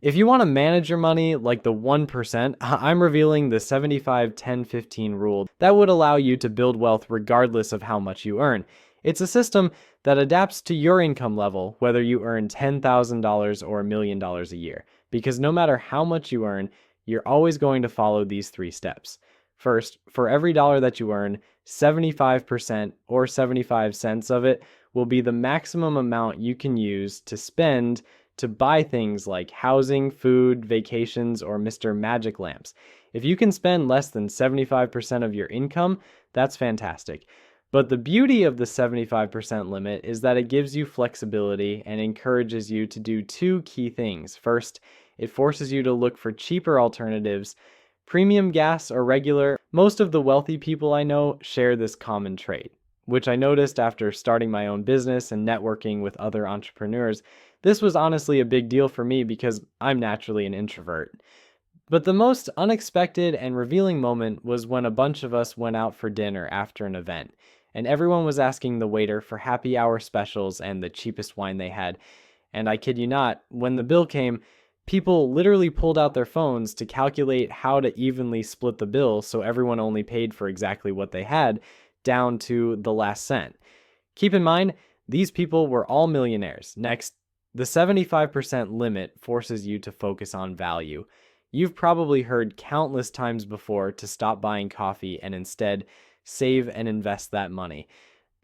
If you want to manage your money like the 1%, I'm revealing the 75-10-15 rule that would allow you to build wealth regardless of how much you earn. It's a system that adapts to your income level, whether you earn $10,000 or $1,000,000 a year, because no matter how much you earn, you're always going to follow these 3 steps. First, for every dollar that you earn, 75% or 75 cents of it will be the maximum amount you can use to spend to buy things like housing, food, vacations, or Mr. Magic lamps. If you can spend less than 75% of your income, that's fantastic. But the beauty of the 75% limit is that it gives you flexibility and encourages you to do 2 key things. First, it forces you to look for cheaper alternatives, premium gas or regular. Most of the wealthy people I know share this common trait, which I noticed after starting my own business and networking with other entrepreneurs. This was honestly a big deal for me because I'm naturally an introvert. But the most unexpected and revealing moment was when a bunch of us went out for dinner after an event, and everyone was asking the waiter for happy hour specials and the cheapest wine they had. And I kid you not, when the bill came, people literally pulled out their phones to calculate how to evenly split the bill so everyone only paid for exactly what they had, down to the last cent. Keep in mind, these people were all millionaires. Next, the 75% limit forces you to focus on value. You've probably heard countless times before to stop buying coffee and instead save and invest that money.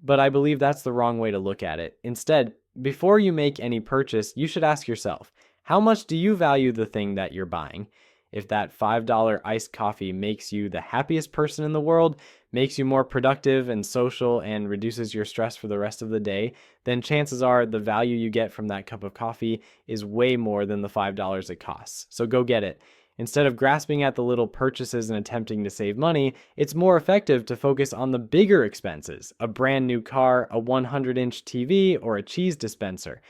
But I believe that's the wrong way to look at it. Instead, before you make any purchase, you should ask yourself, how much do you value the thing that you're buying? If that $5 iced coffee makes you the happiest person in the world, makes you more productive and social, and reduces your stress for the rest of the day, then chances are the value you get from that cup of coffee is way more than the $5 it costs. So go get it. Instead of grasping at the little purchases and attempting to save money, it's more effective to focus on the bigger expenses, a brand new car, a 100-inch TV, or a cheese dispenser.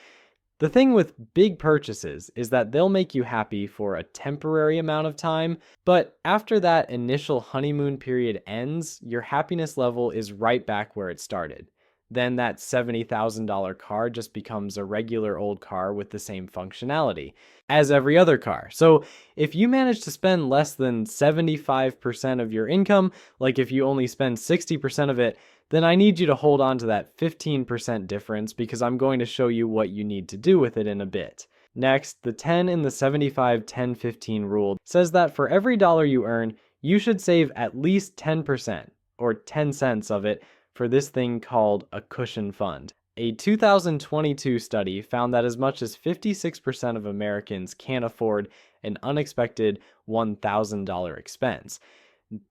The thing with big purchases is that they'll make you happy for a temporary amount of time, but after that initial honeymoon period ends, your happiness level is right back where it started. Then that $70,000 car just becomes a regular old car with the same functionality as every other car. So if you manage to spend less than 75% of your income, like if you only spend 60% of it, then I need you to hold on to that 15% difference because I'm going to show you what you need to do with it in a bit. Next, the 10 in the 75-10-15 rule says that for every dollar you earn, you should save at least 10% or 10 cents of it for this thing called a cushion fund. A 2022 study found that as much as 56% of Americans can't afford an unexpected $1,000 expense.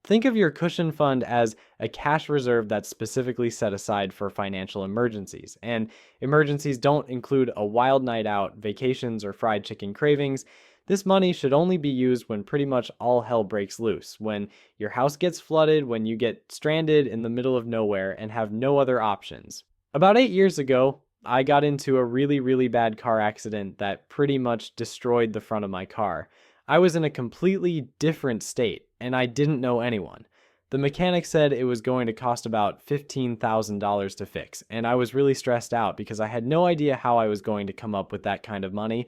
Think of your cushion fund as a cash reserve that's specifically set aside for financial emergencies. And emergencies don't include a wild night out, vacations, or fried chicken cravings. This money should only be used when pretty much all hell breaks loose, when your house gets flooded, when you get stranded in the middle of nowhere and have no other options. About 8 years ago, I got into a really bad car accident that pretty much destroyed the front of my car. I was in a completely different state, and I didn't know anyone. The mechanic said it was going to cost about $15,000 to fix, and I was really stressed out because I had no idea how I was going to come up with that kind of money.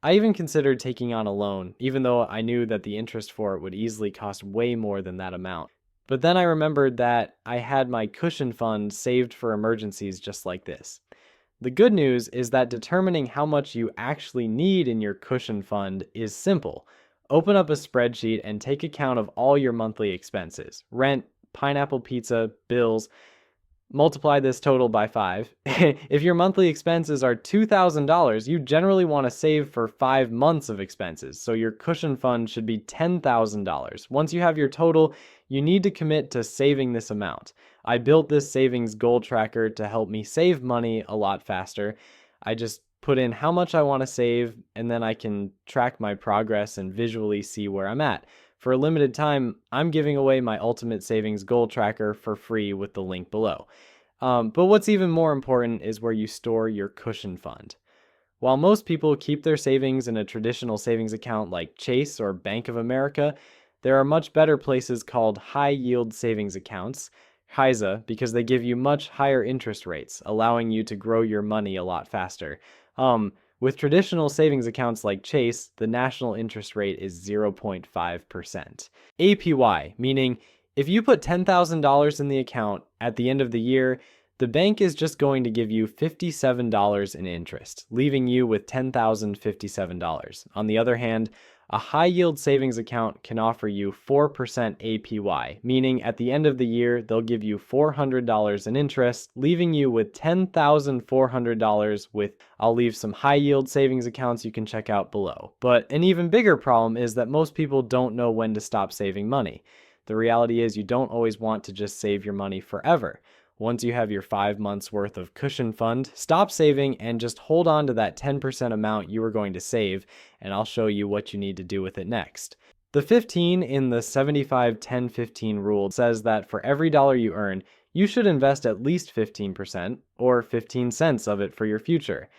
I even considered taking on a loan, even though I knew that the interest for it would easily cost way more than that amount. But then I remembered that I had my cushion fund saved for emergencies just like this. The good news is that determining how much you actually need in your cushion fund is simple. Open up a spreadsheet and take account of all your monthly expenses: rent, pineapple pizza, bills. Multiply this total by 5. If your monthly expenses are $2,000, you generally want to save for 5 months of expenses, so your cushion fund should be $10,000. Once you have your total, you need to commit to saving this amount. I built this savings goal tracker to help me save money a lot faster. I just put in how much I want to save, and then I can track my progress and visually see where I'm at. For a limited time, I'm giving away my ultimate savings goal tracker for free with the link below. But what's even more important is where you store your cushion fund. While most people keep their savings in a traditional savings account like Chase or Bank of America, there are much better places called high-yield savings accounts, HISA, because they give you much higher interest rates, allowing you to grow your money a lot faster. With traditional savings accounts like Chase, the national interest rate is 0.5%. APY, meaning if you put $10,000 in the account at the end of the year, the bank is just going to give you $57 in interest, leaving you with $10,057. On the other hand, a high-yield savings account can offer you 4% APY, meaning at the end of the year, they'll give you $400 in interest, leaving you with $10,400 with, I'll leave some high-yield savings accounts you can check out below. But an even bigger problem is that most people don't know when to stop saving money. The reality is you don't always want to just save your money forever. Once you have your 5 months worth of cushion fund, stop saving and just hold on to that 10% amount you were going to save, and I'll show you what you need to do with it next. The 15 in the 75-10-15 rule says that for every dollar you earn, you should invest at least 15% or 15 cents of it for your future.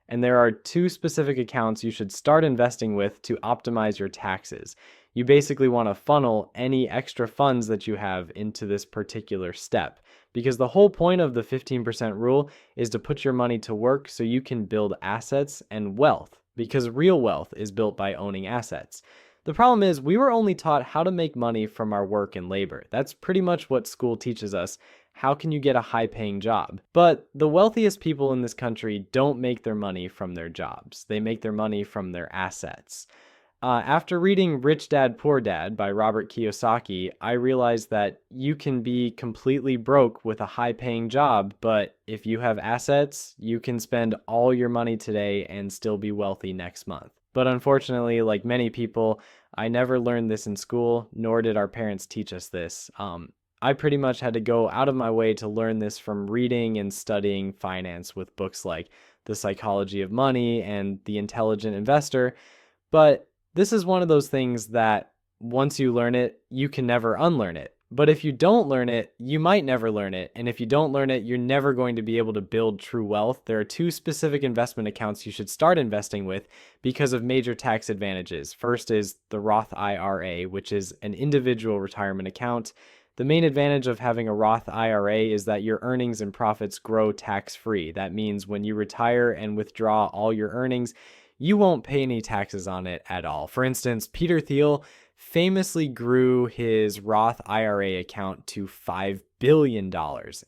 And there are 2 specific accounts you should start investing with to optimize your taxes. You basically want to funnel any extra funds that you have into this particular step, because the whole point of the 15% rule is to put your money to work so you can build assets and wealth, because real wealth is built by owning assets. The problem is we were only taught how to make money from our work and labor. That's pretty much what school teaches us. How can you get a high-paying job? But the wealthiest people in this country don't make their money from their jobs. They make their money from their assets. After reading Rich Dad, Poor Dad by Robert Kiyosaki, I realized that you can be completely broke with a high-paying job, but if you have assets, you can spend all your money today and still be wealthy next month. But unfortunately, like many people, I never learned this in school, nor did our parents teach us this. I pretty much had to go out of my way to learn this from reading and studying finance with books like The Psychology of Money and The Intelligent Investor. But this is one of those things that once you learn it, you can never unlearn it. But if you don't learn it, you might never learn it. And if you don't learn it, you're never going to be able to build true wealth. There are 2 specific investment accounts you should start investing with because of major tax advantages. First is the Roth IRA, which is an individual retirement account. The main advantage of having a Roth IRA is that your earnings and profits grow tax-free. That means when you retire and withdraw all your earnings, you won't pay any taxes on it at all. For instance, Peter Thiel famously grew his Roth IRA account to $5 billion.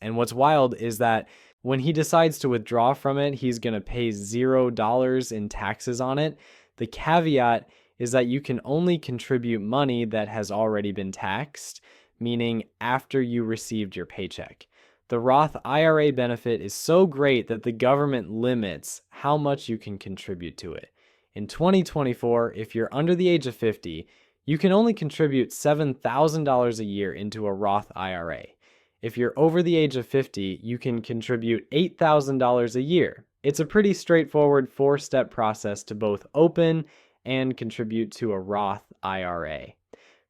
And what's wild is that when he decides to withdraw from it, he's going to pay $0 in taxes on it. The caveat is that you can only contribute money that has already been taxed, meaning after you received your paycheck. The Roth IRA benefit is so great that the government limits how much you can contribute to it. In 2024, if you're under the age of 50, you can only contribute $7,000 a year into a Roth IRA. If you're over the age of 50, you can contribute $8,000 a year. It's a pretty straightforward 4-step process to both open and contribute to a Roth IRA.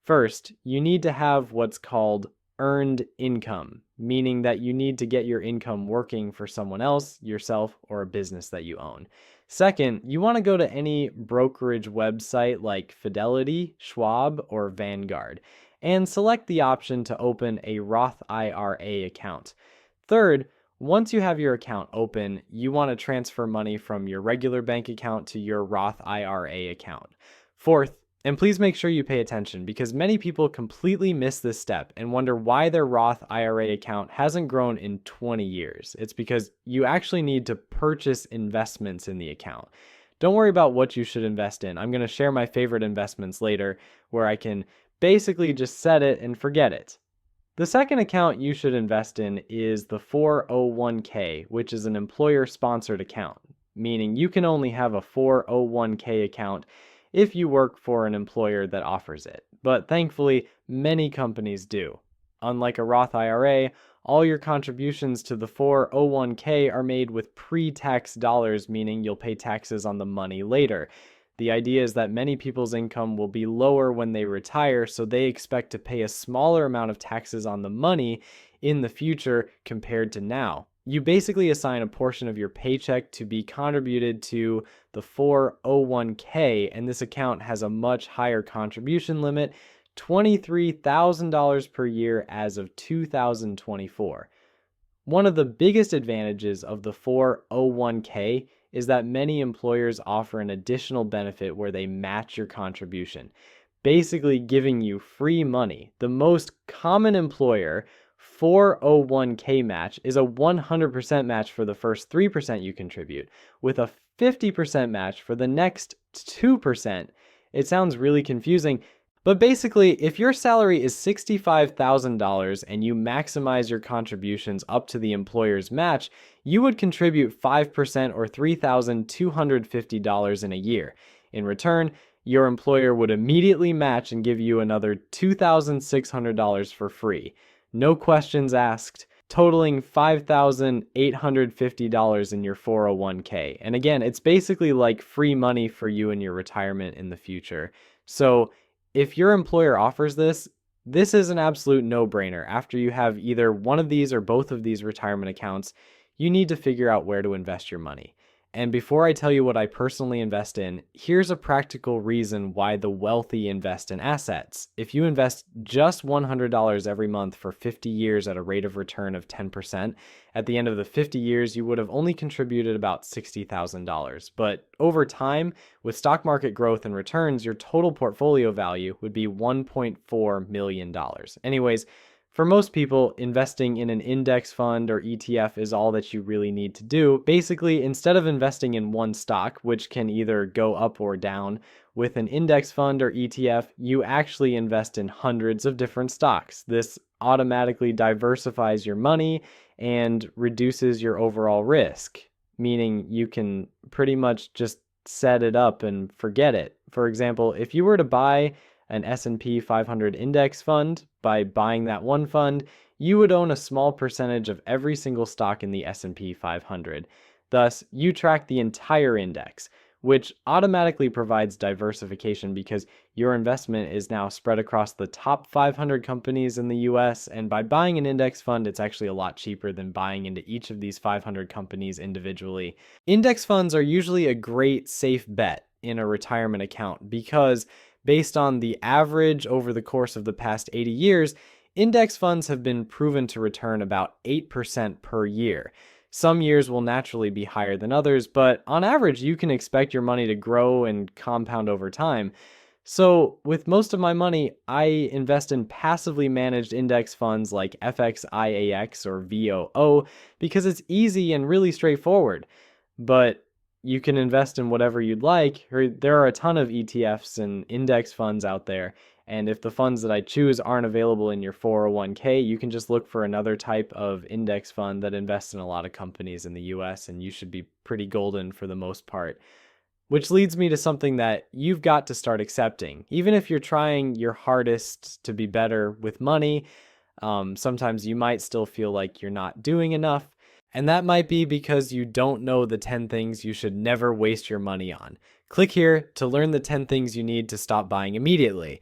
First, you need to have what's called earned income, meaning that you need to get your income working for someone else, yourself, or a business that you own. Second, you want to go to any brokerage website like Fidelity, Schwab, or Vanguard, and select the option to open a Roth IRA account. Third, once you have your account open, you want to transfer money from your regular bank account to your Roth IRA account. Fourth, and please make sure you pay attention because many people completely miss this step and wonder why their Roth IRA account hasn't grown in 20 years. It's because you actually need to purchase investments in the account. Don't worry about what you should invest in. I'm going to share my favorite investments later where I can basically just set it and forget it. The second account you should invest in is the 401k, which is an employer-sponsored account, meaning you can only have a 401k account if you work for an employer that offers it. But thankfully, many companies do. Unlike a Roth IRA, all your contributions to the 401k are made with pre-tax dollars, meaning you'll pay taxes on the money later. The idea is that many people's income will be lower when they retire, so they expect to pay a smaller amount of taxes on the money in the future compared to now. You basically assign a portion of your paycheck to be contributed to the 401k, and this account has a much higher contribution limit, $23,000 per year as of 2024. One of the biggest advantages of the 401k is that many employers offer an additional benefit where they match your contribution, basically giving you free money. The most common employer 401k match is a 100% match for the first 3% you contribute, with a 50% match for the next 2%. It sounds really confusing, but basically, if your salary is $65,000 and you maximize your contributions up to the employer's match, you would contribute 5% or $3,250 in a year. In return, your employer would immediately match and give you another $2,600 for free. No questions asked, totaling $5,850 in your 401k. And again, it's basically like free money for you in your retirement in the future. So if your employer offers this, this is an absolute no-brainer. After you have either one of these or both of these retirement accounts, you need to figure out where to invest your money. And before I tell you what I personally invest in, here's a practical reason why the wealthy invest in assets. If you invest just $100 every month for 50 years at a rate of return of 10%, at the end of the 50 years, you would have only contributed about $60,000. But over time, with stock market growth and returns, your total portfolio value would be $1.4 million. Anyways, for most people, investing in an index fund or ETF is all that you really need to do. Basically, instead of investing in one stock, which can either go up or down, with an index fund or ETF, you actually invest in hundreds of different stocks. This automatically diversifies your money and reduces your overall risk, meaning you can pretty much just set it up and forget it. For example, if you were to buy an S&P 500 index fund, by buying that one fund, you would own a small percentage of every single stock in the S&P 500. Thus, you track the entire index, which automatically provides diversification because your investment is now spread across the top 500 companies in the US, and by buying an index fund, it's actually a lot cheaper than buying into each of these 500 companies individually. Index funds are usually a great safe bet in a retirement account because based on the average over the course of the past 80 years, index funds have been proven to return about 8% per year. Some years will naturally be higher than others, but on average, you can expect your money to grow and compound over time. So with most of my money, I invest in passively managed index funds like FXIAX or VOO because it's easy and really straightforward. But you can invest in whatever you'd like. There are a ton of ETFs and index funds out there. And if the funds that I choose aren't available in your 401k, you can just look for another type of index fund that invests in a lot of companies in the US, and you should be pretty golden for the most part. Which leads me to something that you've got to start accepting. Even if you're trying your hardest to be better with money, sometimes you might still feel like you're not doing enough. And that might be because you don't know the 10 things you should never waste your money on. Click here to learn the 10 things you need to stop buying immediately.